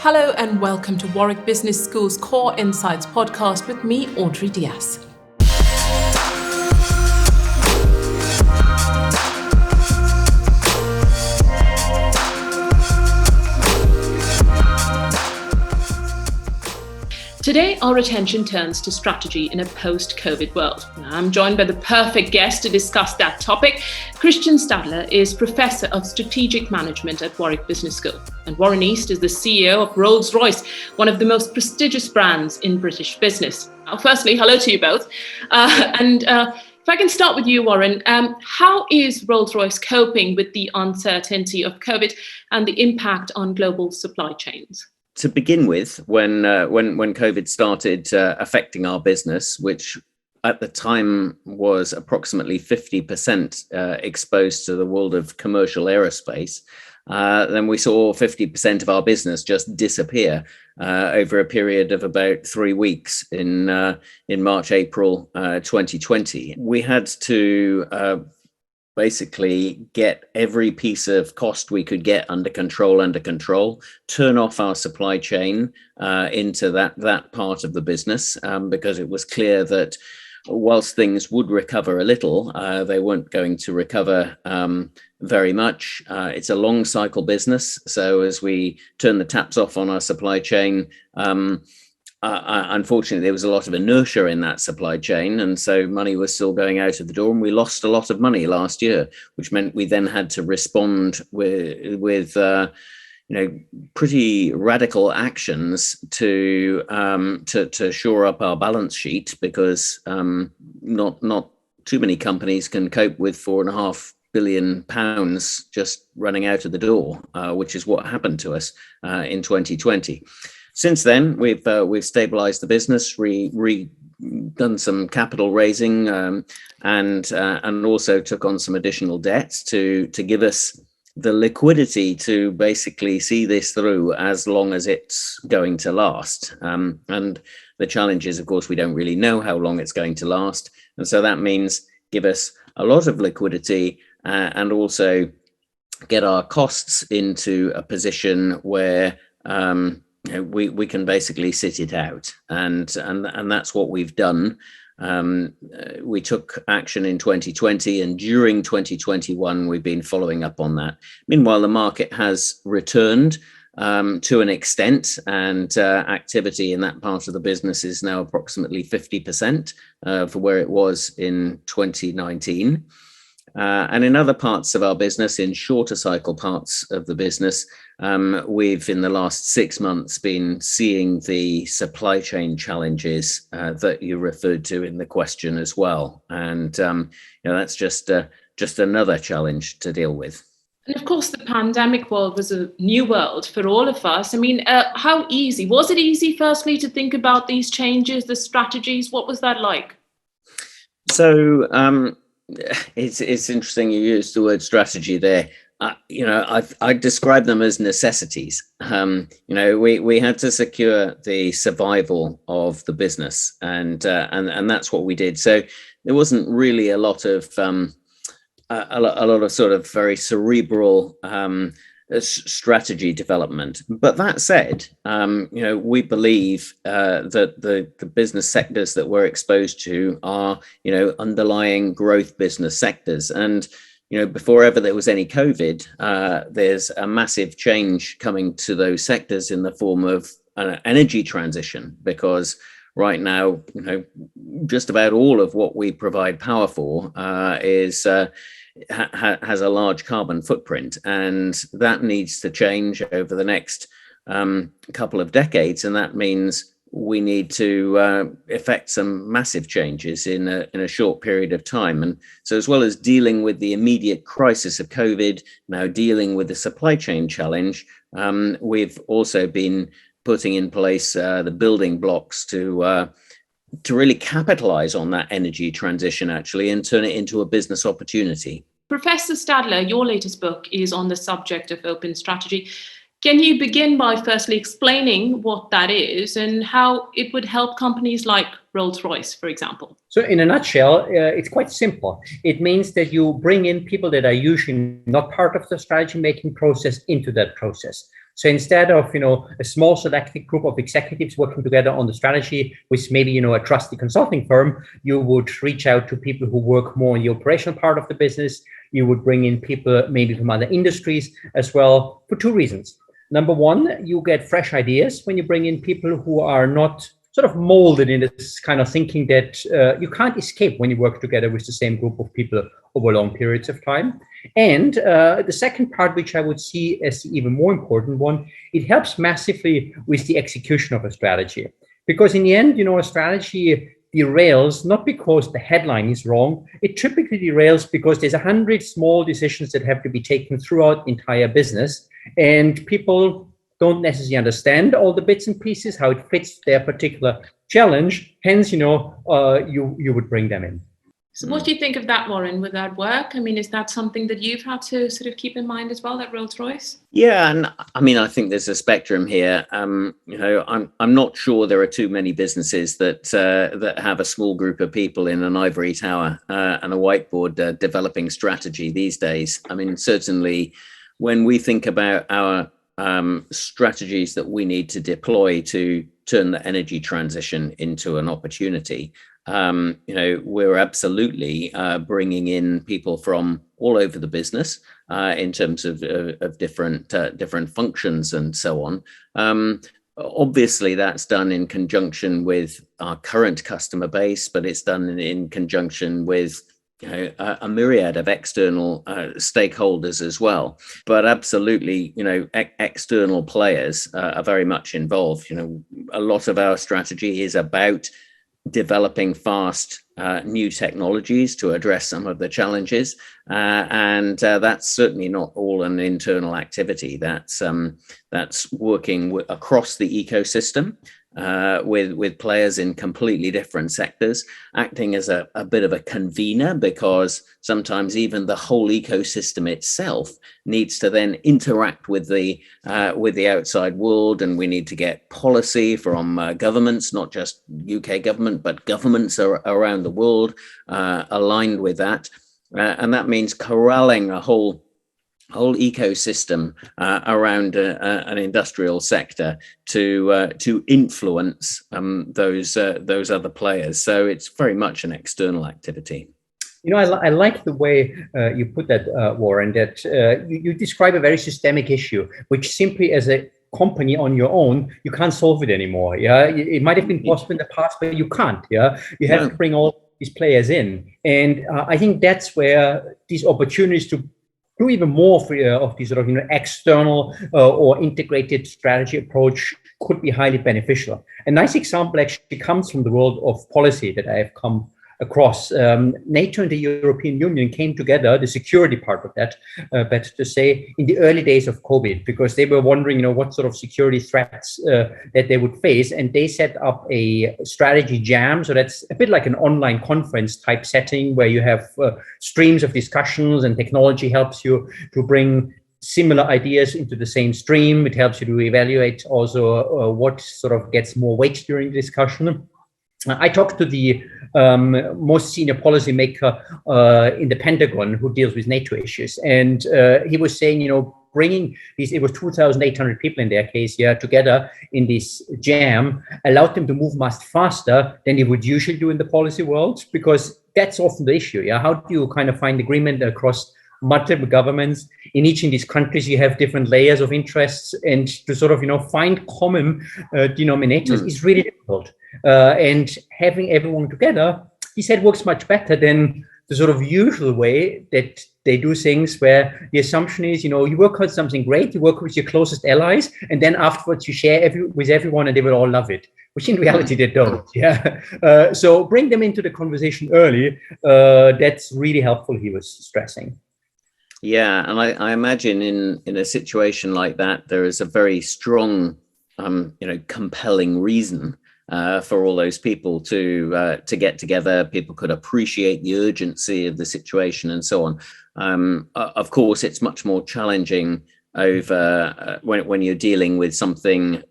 Hello and welcome to Warwick Business School's Core Insights podcast with me, Audrey Dias. Today, our attention turns to strategy in a post-COVID world. I'm joined by the perfect guest to discuss that topic. Christian Stadler is Professor of Strategic Management at Warwick Business School. And Warren East is the CEO of Rolls-Royce, one of the most prestigious brands in British business. Firstly, hello to you both. If I can start with you, Warren, how is Rolls-Royce coping with the uncertainty of COVID and the impact on global supply chains? To begin with, when COVID started affecting our business, which at the time was approximately 50% exposed to the world of commercial aerospace, then we saw 50% of our business just disappear over a period of about 3 weeks in March, April 2020. We had to basically get every piece of cost we could get under control, turn off our supply chain into that part of the business, because it was clear that whilst things would recover a little, they weren't going to recover very much. It's a long cycle business. So as we turn the taps off on our supply chain, unfortunately, there was a lot of inertia in that supply chain, and so money was still going out of the door, and we lost a lot of money last year, which meant we then had to respond with pretty radical actions to shore up our balance sheet, because not too many companies can cope with £4.5 billion just running out of the door, which is what happened to us in 2020. Since then, we've stabilized the business, done some capital raising, and also took on some additional debt to give us the liquidity to basically see this through as long as it's going to last. And the challenge is, of course, we don't really know how long it's going to last, and so that means give us a lot of liquidity and also get our costs into a position where we can basically sit it out, and that's what we've done. We took action in 2020, and during 2021 we've been following up on that. Meanwhile, the market has returned to an extent, and activity in that part of the business is now approximately 50% for where it was in 2019. And in other parts of our business, in shorter cycle parts of the business, we've in the last 6 months been seeing the supply chain challenges that you referred to in the question as well. And that's just another challenge to deal with. And of course, the pandemic world was a new world for all of us. I mean, how easy? Was it easy, firstly, to think about these changes, the strategies? What was that like? So it's interesting you used the word strategy there. I describe them as necessities. We had to secure the survival of the business, and that's what we did. So there wasn't really a lot of sort of very cerebral strategy development. But that said, we believe that the business sectors that we're exposed to are, underlying growth business sectors. And before ever there was any COVID, there's a massive change coming to those sectors in the form of energy transition, because right now, just about all of what we provide power for has a large carbon footprint, and that needs to change over the next couple of decades, and that means we need to effect some massive changes in a short period of time. And so, as well as dealing with the immediate crisis of COVID, now dealing with the supply chain challenge, we've also been putting in place the building blocks to really capitalize on that energy transition, actually, and turn it into a business opportunity. Professor Stadler, your latest book is on the subject of open strategy. Can you begin by firstly explaining what that is and how it would help companies like Rolls-Royce, for example? So in a nutshell, it's quite simple. It means that you bring in people that are usually not part of the strategy making process into that process. So instead of, a small selected group of executives working together on the strategy with maybe, a trusty consulting firm, you would reach out to people who work more in the operational part of the business. You would bring in people maybe from other industries as well, for two reasons. Number one, you get fresh ideas when you bring in people who are not sort of molded in this kind of thinking that you can't escape when you work together with the same group of people over long periods of time. And the second part, which I would see as the even more important one, it helps massively with the execution of a strategy. Because in the end, a strategy derails not because the headline is wrong. It typically derails because there's 100 small decisions that have to be taken throughout the entire business, and people don't necessarily understand all the bits and pieces, how it fits their particular challenge. Hence, you would bring them in. So what do you think of that, Warren? Would that work? I mean, is that something that you've had to sort of keep in mind as well at Rolls-Royce? Yeah, and I mean, I think there's a spectrum here. I'm not sure there are too many businesses that have a small group of people in an ivory tower and a whiteboard developing strategy these days. I mean, certainly when we think about our strategies that we need to deploy to turn the energy transition into an opportunity, we're absolutely bringing in people from all over the business in terms of different functions and so on. Obviously, that's done in conjunction with our current customer base, but it's done in conjunction with a myriad of external stakeholders as well. But absolutely, external players are very much involved. A lot of our strategy is about developing fast new technologies to address some of the challenges, and that's certainly not all an internal activity. That's working across the ecosystem with players in completely different sectors, acting as a bit of a convener, because sometimes even the whole ecosystem itself needs to then interact with the outside world, and we need to get policy from governments, not just UK government, but governments around the world aligned with that, and that means corralling a whole ecosystem around an industrial sector to influence those other players. So it's very much an external activity. I like the way you put that, Warren, that you describe a very systemic issue, which simply as a company on your own, you can't solve it anymore. Yeah, it might have been possible in the past, but you can't. Yeah, you have to bring all these players in. And I think that's where these opportunities to do even more of these sort of external or integrated strategy approach could be highly beneficial. A nice example actually comes from the world of policy that I have come across. NATO and the European Union came together, the security part of that, better to say, in the early days of COVID, because they were wondering, what sort of security threats that they would face. And they set up a strategy jam. So that's a bit like an online conference type setting where you have streams of discussions, and technology helps you to bring similar ideas into the same stream. It helps you to evaluate also what sort of gets more weight during the discussion. I talked to the most senior policymaker in the Pentagon who deals with NATO issues, and he was saying, bringing these, it was 2,800 people in their case, together in this jam, allowed them to move much faster than they would usually do in the policy world, because that's often the issue. Yeah, how do you kind of find agreement across multiple governments? In each of these countries, you have different layers of interests, and to sort of find common denominators is really difficult. And having everyone together, he said, works much better than the sort of usual way that they do things, where the assumption is, you work on something great, you work with your closest allies, and then afterwards you share with everyone and they will all love it, which in reality they don't. Yeah. So bring them into the conversation early. That's really helpful, he was stressing. Yeah, and I imagine in a situation like that, there is a very strong, compelling reason for all those people to get together. People could appreciate the urgency of the situation and so on. Of course, it's much more challenging over when you're dealing with something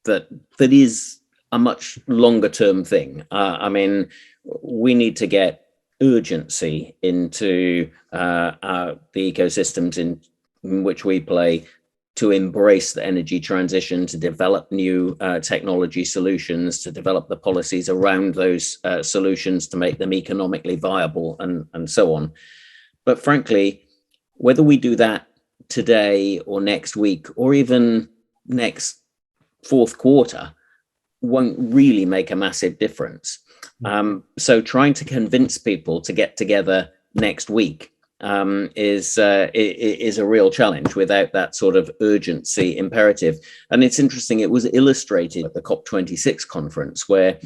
that is a much longer term thing. I mean, we need to get urgency into the ecosystems in which we play to embrace the energy transition, to develop new technology solutions, to develop the policies around those solutions to make them economically viable, and so on. But frankly, whether we do that today or next week or even next fourth quarter won't really make a massive difference. So trying to convince people to get together next week is a real challenge without that sort of urgency imperative. And it's interesting, it was illustrated at the COP26 conference where,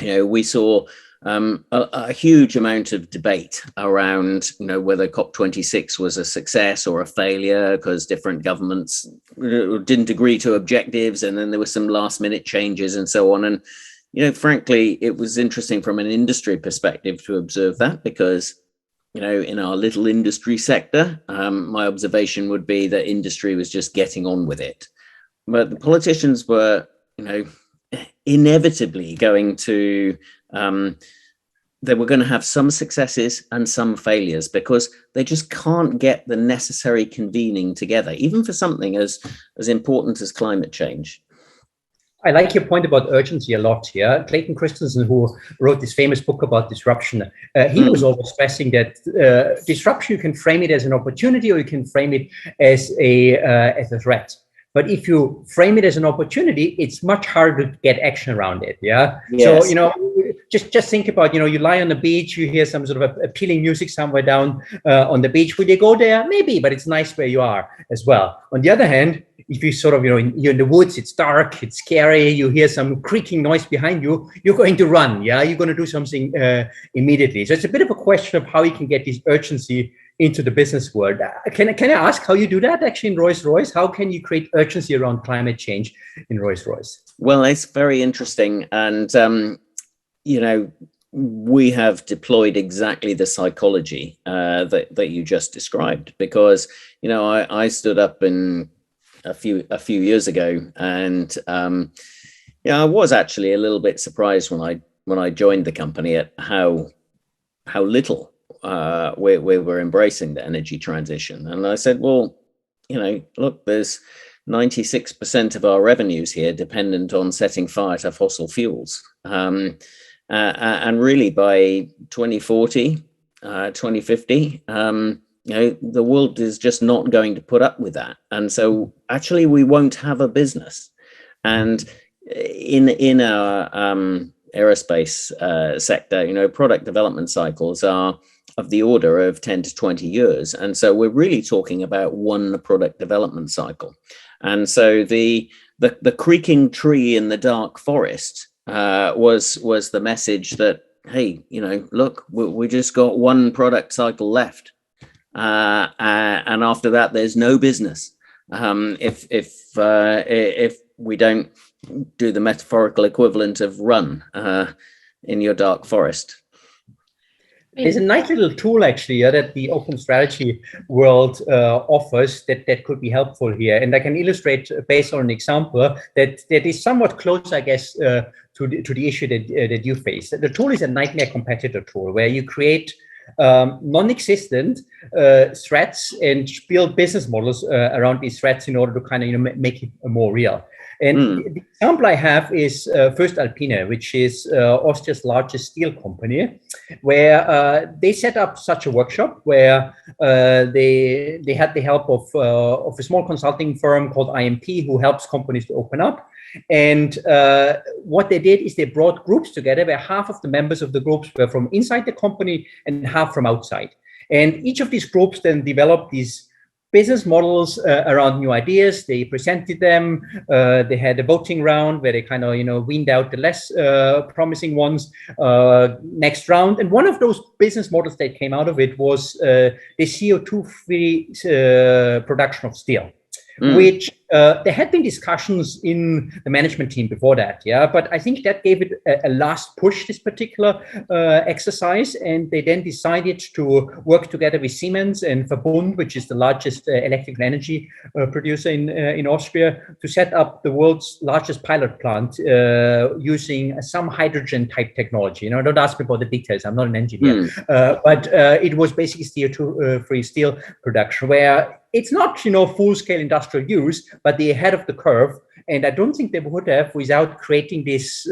we saw a huge amount of debate around, whether COP26 was a success or a failure, because different governments didn't agree to objectives, and then there were some last minute changes and so on. And, frankly, it was interesting from an industry perspective to observe that, because, in our little industry sector, my observation would be that industry was just getting on with it. But the politicians were, inevitably going to, they were going to have some successes and some failures, because they just can't get the necessary convening together, even for something as important as climate change. I like your point about urgency a lot here. Clayton Christensen, who wrote this famous book about disruption, he was always stressing that disruption, you can frame it as an opportunity or you can frame it as a threat. But if you frame it as an opportunity, it's much harder to get action around it. Yeah. Yes. So, just think about, you lie on the beach, you hear some sort of appealing music somewhere down on the beach. Will you go there? Maybe, but it's nice where you are as well. On the other hand, if you sort of, you're in the woods, it's dark, it's scary, you hear some creaking noise behind you, you're going to run. Yeah. You're going to do something immediately. So it's a bit of a question of how you can get this urgency into the business world. Can I ask how you do that actually in Rolls-Royce? How can you create urgency around climate change in Rolls-Royce? Well, it's very interesting. And, we have deployed exactly the psychology that you just described, because, I stood up in a few years ago, and, I was actually a little bit surprised when I joined the company at how little we were embracing the energy transition. And I said, well, look, there's 96% of our revenues here dependent on setting fire to fossil fuels. And really by 2040, 2050, the world is just not going to put up with that. And so actually we won't have a business. And in our aerospace sector, product development cycles are of the order of 10 to 20 years. And so we're really talking about one product development cycle. And so the creaking tree in the dark forest was the message that, hey, look, we just got one product cycle left. And after that, there's no business. If we don't do the metaphorical equivalent of run in your dark forest. There's a nice little tool actually that the open strategy world offers that could be helpful here. And I can illustrate based on an example that is somewhat close, I guess, to the issue that you face. The tool is a nightmare competitor tool where you create non-existent threats and build business models around these threats in order to kind of make it more real. And the example I have is First Alpine, which is Austria's largest steel company, where they set up such a workshop where they had the help of a small consulting firm called IMP, who helps companies to open up. And what they did is they brought groups together where half of the members of the groups were from inside the company and half from outside. And each of these groups then developed these business models around new ideas. They presented them. They had a voting round where they kind of, weaned out the less promising ones next round. And one of those business models that came out of it was the CO2-free production of steel, which There had been discussions in the management team before that, yeah, but I think that gave it a last push, this particular exercise, and they then decided to work together with Siemens and Verbund, which is the largest electrical energy producer in Austria, to set up the world's largest pilot plant using some hydrogen type technology. Don't ask me about the details, I'm not an engineer, but it was basically CO2-free steel production, where it's not, full-scale industrial use, but they're ahead of the curve. And I don't think they would have without creating these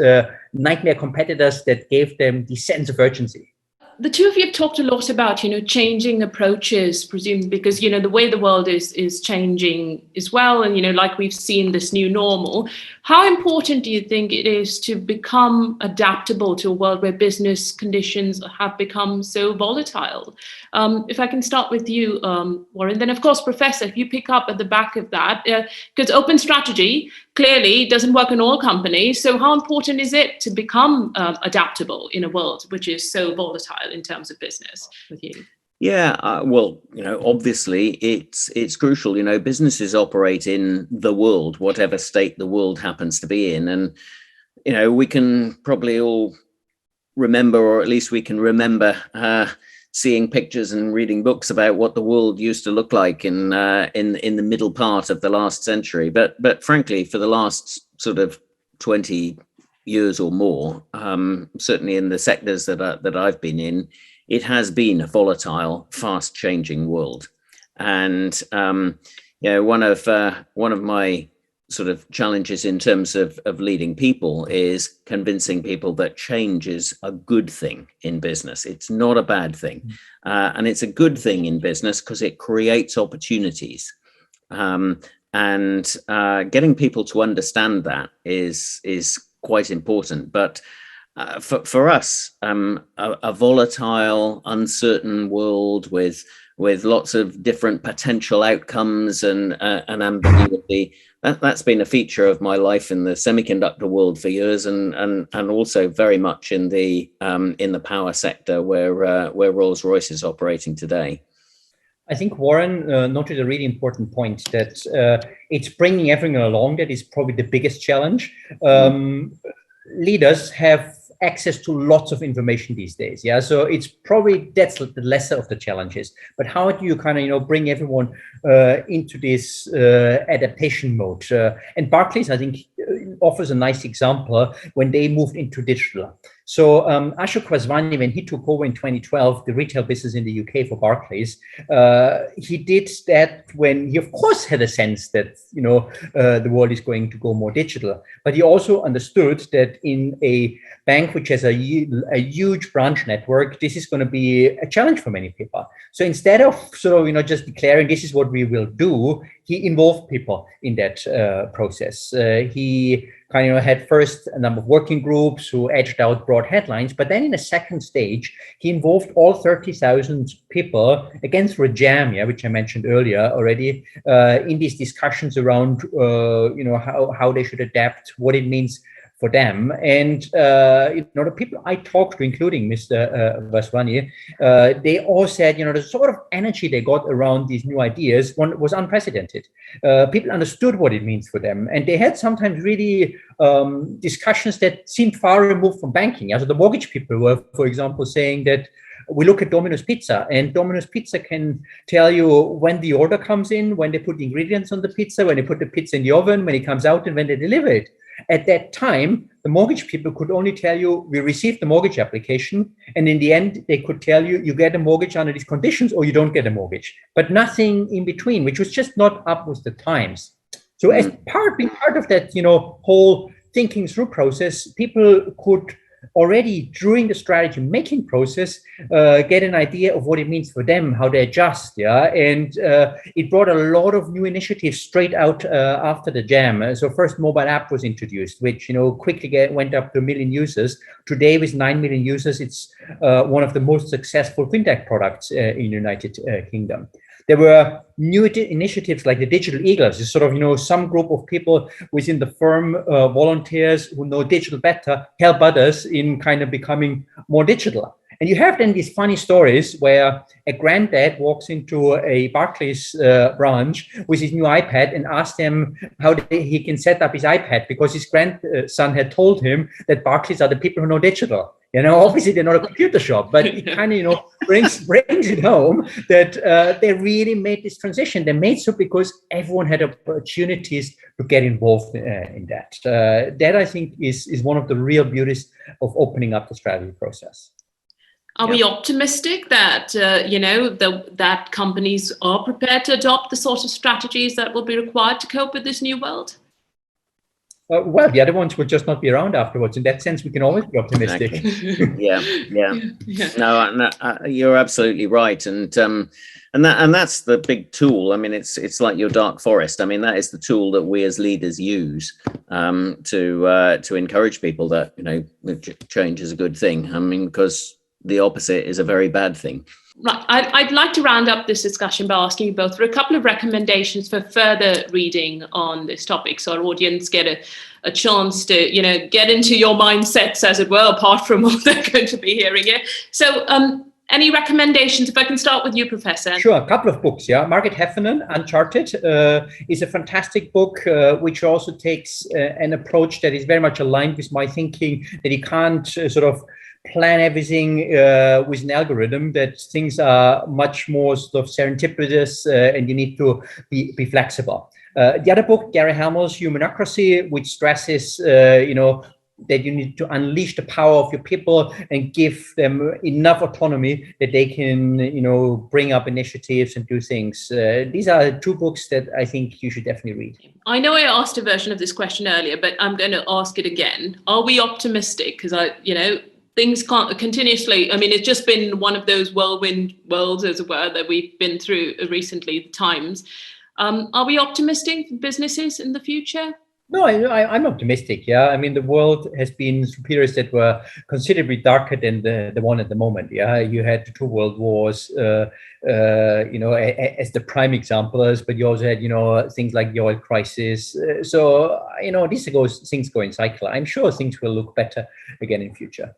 nightmare competitors that gave them the sense of urgency. The two of you have talked a lot about, changing approaches, presumably because, the way the world is changing as well. And, like we've seen this new normal, how important do you think it is to become adaptable to a world where business conditions have become so volatile? If I can start with you, Warren, then of course, Professor, if you pick up at the back of that, because open strategy clearly doesn't work in all companies. So how important is it to become adaptable in a world which is so volatile in terms of business with you? Yeah, well, obviously it's crucial. Businesses operate in the world, whatever state the world happens to be in. And, we can probably all remember, or at least we can remember seeing pictures and reading books about what the world used to look like in the middle part of the last century. But frankly, for the last sort of 20 years or more, certainly in the sectors that I've been in, it has been a volatile, fast-changing world. And one of my sort of challenges in terms of leading people is convincing people that change is a good thing in business. It's not a bad thing. And it's a good thing in business because it creates opportunities. And getting people to understand that is quite important. But for us, a volatile, uncertain world with lots of different potential outcomes and ambiguity, that's been a feature of my life in the semiconductor world for years, and also very much in the power sector where Rolls-Royce is operating today. I think Warren noted a really important point that it's bringing everything along. That is probably the biggest challenge. Leaders have access to lots of information these days. Yeah, so it's probably that's the lesser of the challenges. But how do you kind of bring everyone into this adaptation mode? And Barclays, I think, offers a nice example when they moved into digital. So Ashok Vaswani, when he took over in 2012 the retail business in the UK for Barclays, he did that when he, of course, had a sense that the world is going to go more digital. But he also understood that in a bank which has a huge branch network, this is going to be a challenge for many people. So instead of just declaring this is what we will do, he involved people in that process. He kind of had first a number of working groups who edged out broad headlines, but then in a second stage, he involved all 30,000 people against Rajam, which I mentioned earlier already, in these discussions around how they should adapt, what it means for them. And the people I talked to, including Mr. Vaswani, they all said, the sort of energy they got around these new ideas was unprecedented. People understood what it means for them, and they had sometimes really discussions that seemed far removed from banking. So the mortgage people were, for example, saying that we look at Domino's Pizza, and Domino's Pizza can tell you when the order comes in, when they put the ingredients on the pizza, when they put the pizza in the oven, when it comes out, and when they deliver it. At that time, the mortgage people could only tell you, we received the mortgage application, and in the end, they could tell you, you get a mortgage under these conditions or you don't get a mortgage, but nothing in between, which was just not up with the times. So as being part of that, whole thinking through process, people could already during the strategy making process get an idea of what it means for them, how they adjust, and it brought a lot of new initiatives straight out after the jam. So first mobile app was introduced, which quickly went up to 1 million users. Today with 9 million users, it's one of the most successful fintech products in the United Kingdom. There were new initiatives like the Digital Eagles, is sort of, some group of people within the firm, volunteers who know digital better, help others in kind of becoming more digital. And you have then these funny stories where a granddad walks into a Barclays branch with his new iPad and asks them how he can set up his iPad, because his grandson had told him that Barclays are the people who know digital. Obviously they're not a computer shop, but it kind of, brings it home that they really made this transition. They made so because everyone had opportunities to get involved in that. That I think is one of the real beauties of opening up the strategy process. Are we optimistic that, that companies are prepared to adopt the sort of strategies that will be required to cope with this new world? Well, the other ones will just not be around afterwards. In that sense, we can always be optimistic. Exactly. Yeah. No, you're absolutely right, and that's the big tool. I mean, it's like your dark forest. I mean, that is the tool that we as leaders use to encourage people that change is a good thing. I mean, because the opposite is a very bad thing. Right. I'd like to round up this discussion by asking you both for a couple of recommendations for further reading on this topic, so our audience get a chance to, get into your mindsets, as it were, apart from what they're going to be hearing here. So any recommendations? If I can start with you, Professor. Sure, a couple of books. Yeah, Margaret Heffernan, Uncharted, is a fantastic book, which also takes an approach that is very much aligned with my thinking, that you can't sort of plan everything with an algorithm, that things are much more sort of serendipitous and you need to be flexible. The other book, Gary Hamel's Humanocracy, which stresses, that you need to unleash the power of your people and give them enough autonomy that they can, bring up initiatives and do things. These are two books that I think you should definitely read. I know I asked a version of this question earlier, but I'm going to ask it again. Are we optimistic? Because things can't continuously. I mean, it's just been one of those whirlwind worlds, as it were, that we've been through recently, the times. Are we optimistic for businesses in the future? No, I'm optimistic. Yeah, I mean, the world has been through periods that were considerably darker than the one at the moment. Yeah, you had the two world wars, as the prime examples, but you also had, things like the oil crisis. So, things go in cycle. I'm sure things will look better again in future.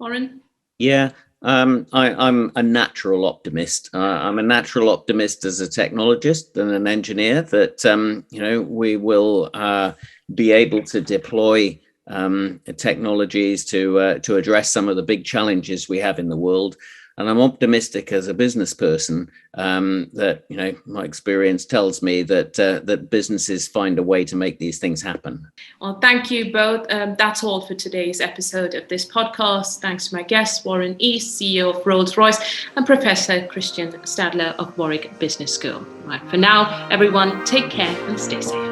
Warren? Yeah, I'm a natural optimist. I'm a natural optimist as a technologist and an engineer that, we will be able to deploy technologies to address some of the big challenges we have in the world. And I'm optimistic as a business person that, my experience tells me that businesses find a way to make these things happen. Well, thank you both. That's all for today's episode of this podcast. Thanks to my guests, Warren East, CEO of Rolls-Royce, and Professor Christian Stadler of Warwick Business School. Right, for now, everyone, take care and stay safe.